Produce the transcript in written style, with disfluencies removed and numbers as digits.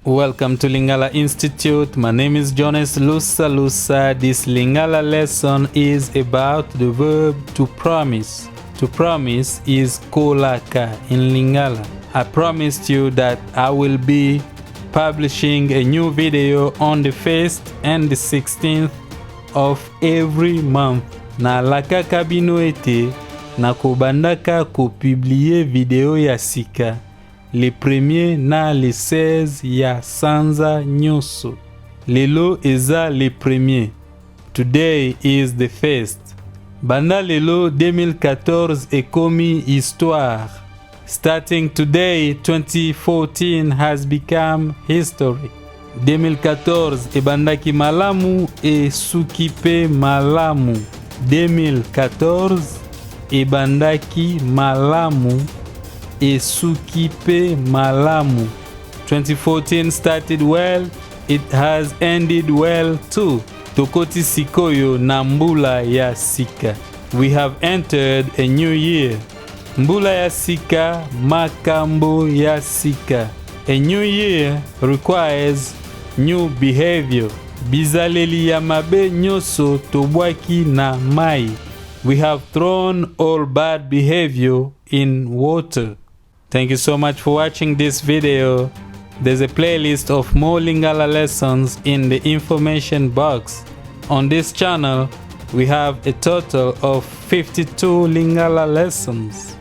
Welcome to Lingala Institute. My name is Jonas Lusa. This Lingala lesson is about the verb to promise. To promise is laka in Lingala. I promised you that I will be publishing a new video on the 1st and the 16th of every month. Na lakaka bino ete na bandaka ko publier video ya sika. Le premier na le 16 ya sanza nyoso. Lelo eza le premier. Today is the first. Banda Lelo 2014 ekomi histoire. Starting today, 2014 has become history. 2014 ebandaki malamu esuki malamu. 2014 ebandaki malamu esuki malamu. 2014 started well, it has ended well too. Tokoti sikoyo na Mbula ya sika. We have entered a new year. Mbula ya sika, makambo ya sika. A new year requires new behavior. Bizaleli ya mabe nyoso bwaki na mayi. We have thrown all bad behavior in water. Thank you so much for watching this video. There's a playlist of more Lingala lessons in the information box. On this channel, we have a total of 52 Lingala lessons.